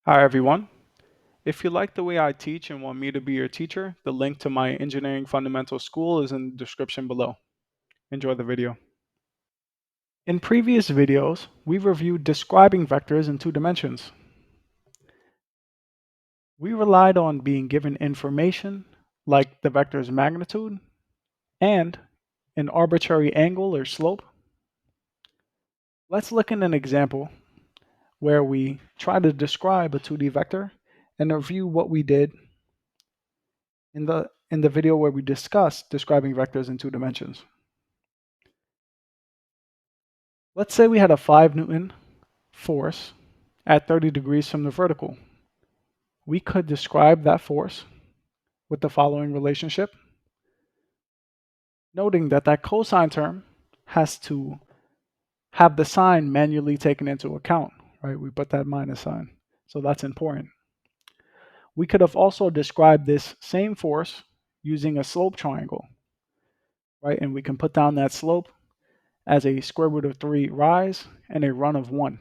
Hi everyone. If you like the way I teach and want me to be your teacher, the link to my engineering fundamental school is in the description below. Enjoy the video. In previous videos, we reviewed describing vectors in two dimensions. We relied on being given information like the vector's magnitude and an arbitrary angle or slope. Let's look at an example where we try to describe a 2D vector and review what we did in the video where we discussed describing vectors in two dimensions. Let's say we had a 5 Newton force at 30 degrees from the vertical. We could describe that force with the following relationship, noting that that cosine term has to have the sign manually taken into account, right? We put that minus sign, so that's important. We could have also described this same force using a slope triangle, right? And we can put down that slope as a square root of 3 rise and a run of 1.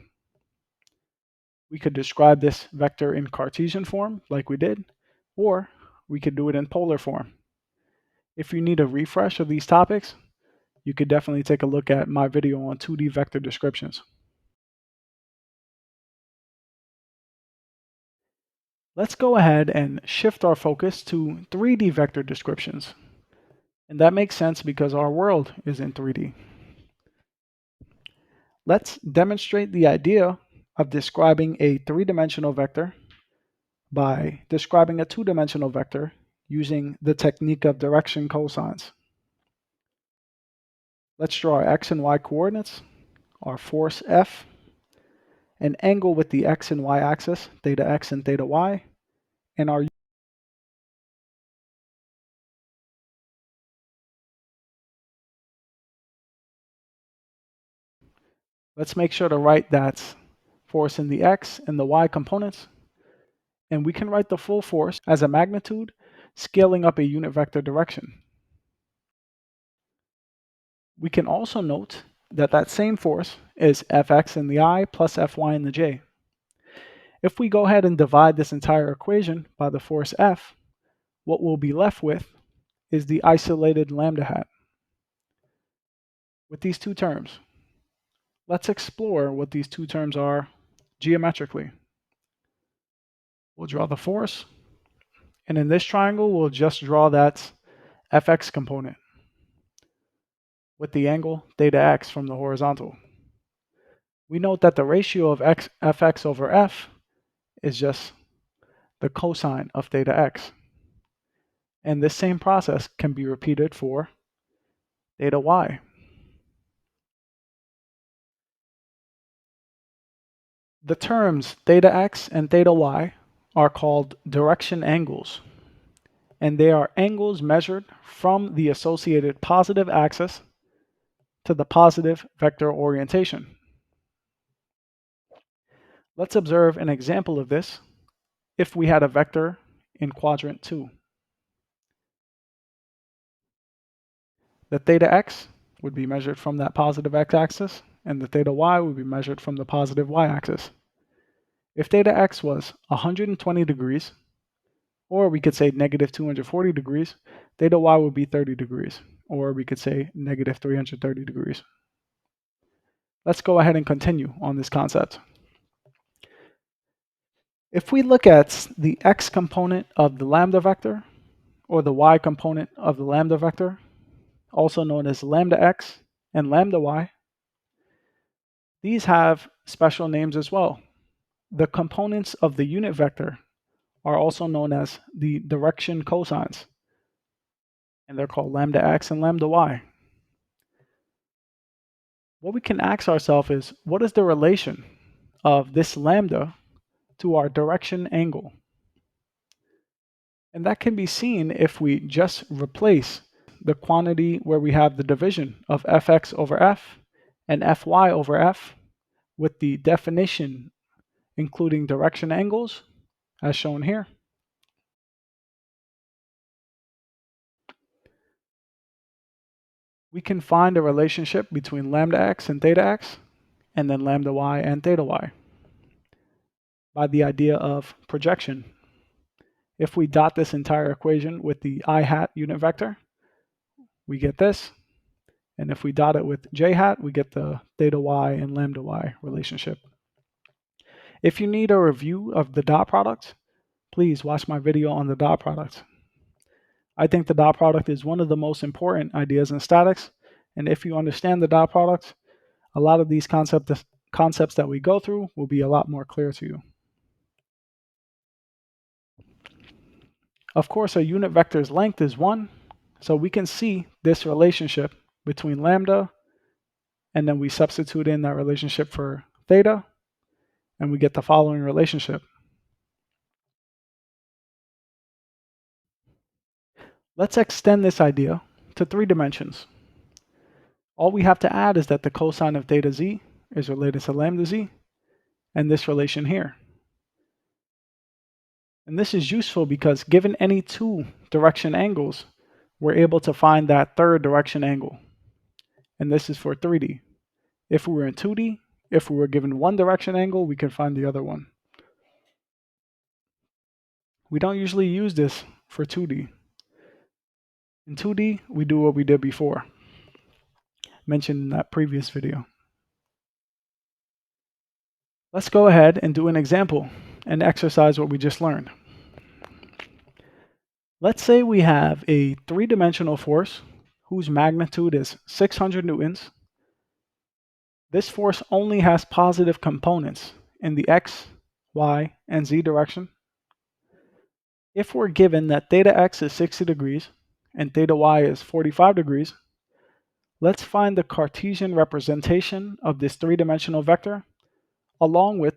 We could describe this vector in Cartesian form, like we did, or we could do it in polar form. If you need a refresh of these topics, you could definitely take a look at my video on 2D vector descriptions. Let's go ahead and shift our focus to 3D vector descriptions. And that makes sense because our world is in 3D. Let's demonstrate the idea of describing a three-dimensional vector by describing a two-dimensional vector using the technique of direction cosines. Let's draw our x and y coordinates, our force F, an angle with the x and y axis, theta x and theta y, and our let's make sure to write that force in the x and the y components, and we can write the full force as a magnitude scaling up a unit vector direction. We can also note that that same force is Fx in the I plus Fy in the j. If we go ahead and divide this entire equation by the force F, what we'll be left with is the isolated lambda hat. With these two terms, let's explore what these two terms are geometrically. We'll draw the force, and in this triangle, we'll just draw that Fx component with the angle theta x from the horizontal. We note that the ratio of Fx over F is just the cosine of theta x. And this same process can be repeated for theta y. The terms theta x and theta y are called direction angles, and they are angles measured from the associated positive axis to the positive vector orientation. Let's observe an example of this if we had a vector in quadrant 2. The theta x would be measured from that positive x-axis, and the theta y would be measured from the positive y-axis. If theta x was 120 degrees, or we could say negative 240 degrees, theta y would be 30 degrees, or we could say negative 330 degrees. Let's go ahead and continue on this concept. If we look at the x component of the lambda vector, or the y component of the lambda vector, also known as lambda x and lambda y, these have special names as well. The components of the unit vector are also known as the direction cosines, and they're called lambda x and lambda y. What we can ask ourselves is, what is the relation of this lambda to our direction angle? And that can be seen if we just replace the quantity where we have the division of fx over f and fy over f with the definition including direction angles as shown here. We can find a relationship between lambda x and theta x, and then lambda y and theta y. by the idea of projection. If we dot this entire equation with the I hat unit vector, we get this. And if we dot it with j hat, we get the theta y and lambda y relationship. If you need a review of the dot product, please watch my video on the dot product. I think the dot product is one of the most important ideas in statics, and if you understand the dot product, a lot of these concepts that we go through will be a lot more clear to you. Of course, a unit vector's length is 1, so we can see this relationship between lambda, and then we substitute in that relationship for theta, and we get the following relationship. Let's extend this idea to 3 dimensions. All we have to add is that the cosine of theta z is related to lambda z, and this relation here. And this is useful because given any 2 direction angles, we're able to find that third direction angle. And this is for 3D. If we were in 2D, if we were given 1 direction angle, we can find the other one. We don't usually use this for 2D. In 2D, we do what we did before, mentioned in that previous video. Let's go ahead and do an example and exercise what we just learned. Let's say we have a 3-dimensional force whose magnitude is 600 newtons. This force only has positive components in the x, y, and z direction. If we're given that theta x is 60 degrees and theta y is 45 degrees, let's find the Cartesian representation of this 3-dimensional vector along with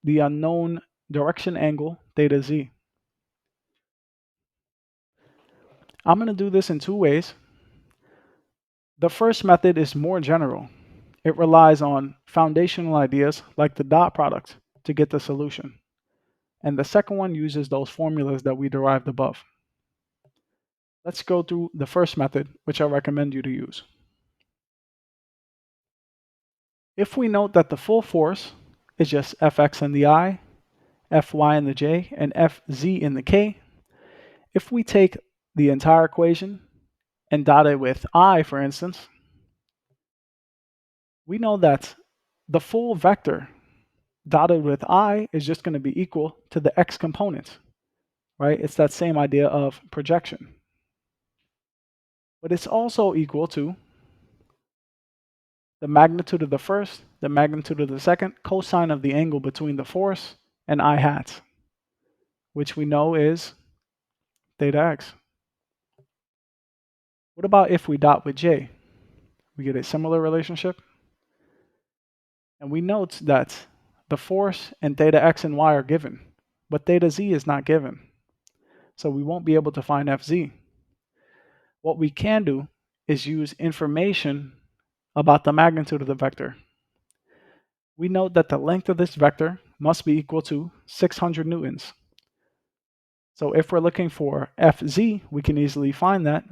the unknown direction angle theta z. I'm going to do this in 2 ways. The first method is more general. It relies on foundational ideas like the dot product to get the solution. And the second one uses those formulas that we derived above. Let's go through the first method, which I recommend you to use. If we note that the full force is just Fx in the I, Fy in the J, and Fz in the K, if we take the entire equation and dot it with I, for instance, we know that the full vector dotted with I is just going to be equal to the x component, right? It's that same idea of projection. But it's also equal to the magnitude of the first, the magnitude of the second, cosine of the angle between the force and I hat, which we know is theta x. What about if we dot with j? We get a similar relationship. And we note that the force and theta x and y are given, but theta z is not given. So we won't be able to find fz. What we can do is use information about the magnitude of the vector. We note that the length of this vector must be equal to 600 newtons. So if we're looking for Fz, we can easily find that,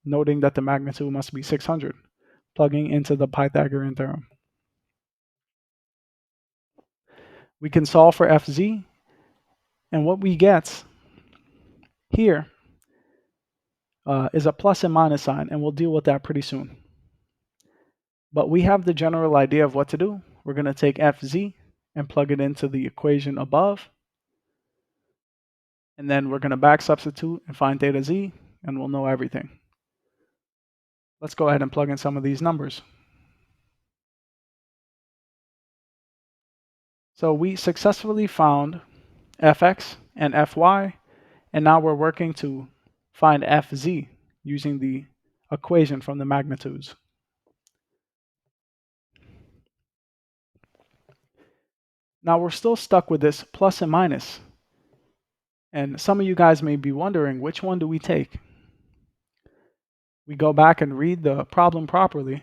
noting that the magnitude must be 600, plugging into the Pythagorean theorem. We can solve for Fz, and what we get here is a plus and minus sign, and we'll deal with that pretty soon. But we have the general idea of what to do. We're going to take Fz and plug it into the equation above. And then we're going to back substitute and find theta z, and we'll know everything. Let's go ahead and plug in some of these numbers. So we successfully found fx and fy, and now we're working to find fz using the equation from the magnitudes. Now we're still stuck with this plus and minus. And some of you guys may be wondering, which one do we take? We go back and read the problem properly,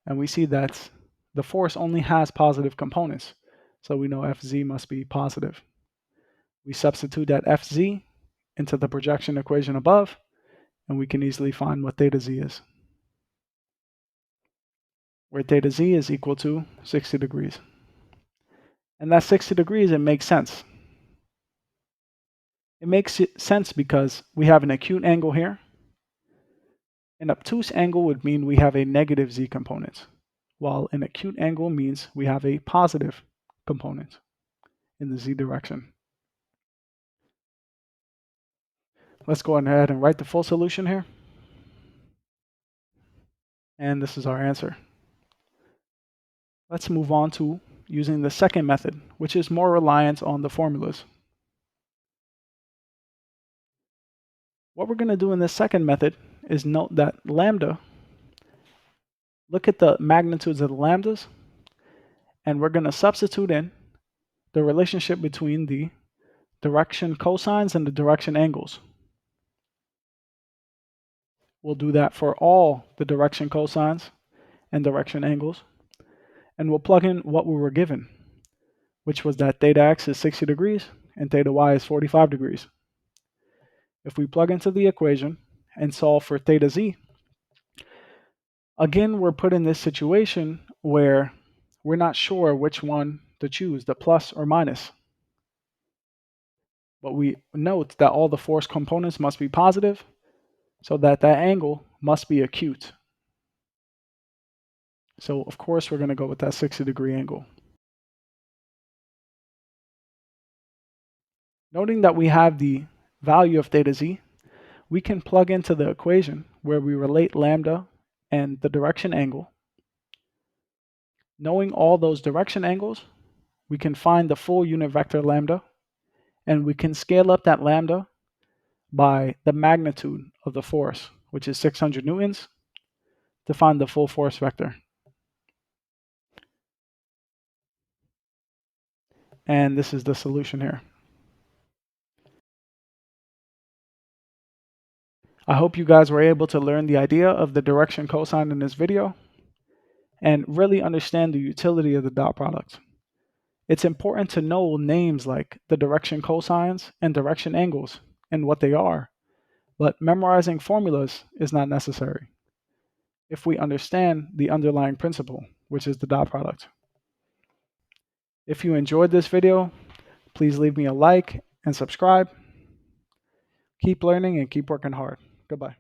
and we see that the force only has positive components. So we know Fz must be positive. We substitute that Fz into the projection equation above, and we can easily find what theta z is, where theta z is equal to 60 degrees. And that 60 degrees, it makes sense. It makes sense because we have an acute angle here. An obtuse angle would mean we have a negative z component, while an acute angle means we have a positive component in the z direction. Let's go ahead and write the full solution here. And this is our answer. Let's move on to using the second method, which is more reliant on the formulas. What we're going to do in this second method is note that lambda, look at the magnitudes of the lambdas, and we're going to substitute in the relationship between the direction cosines and the direction angles. We'll do that for all the direction cosines and direction angles, and we'll plug in what we were given, which was that theta x is 60 degrees and theta y is 45 degrees. If we plug into the equation and solve for theta z, again, we're put in this situation where we're not sure which one to choose, the plus or minus. But we note that all the force components must be positive, so that angle must be acute. So of course, we're going to go with that 60-degree angle. Noting that we have the value of theta z, we can plug into the equation where we relate lambda and the direction angle. Knowing all those direction angles, we can find the full unit vector lambda, and we can scale up that lambda by the magnitude of the force, which is 600 newtons, to find the full force vector. And this is the solution here. I hope you guys were able to learn the idea of the direction cosine in this video and really understand the utility of the dot product. It's important to know names like the direction cosines and direction angles and what they are, but memorizing formulas is not necessary if we understand the underlying principle, which is the dot product. If you enjoyed this video, please leave me a like and subscribe. Keep learning and keep working hard. Goodbye.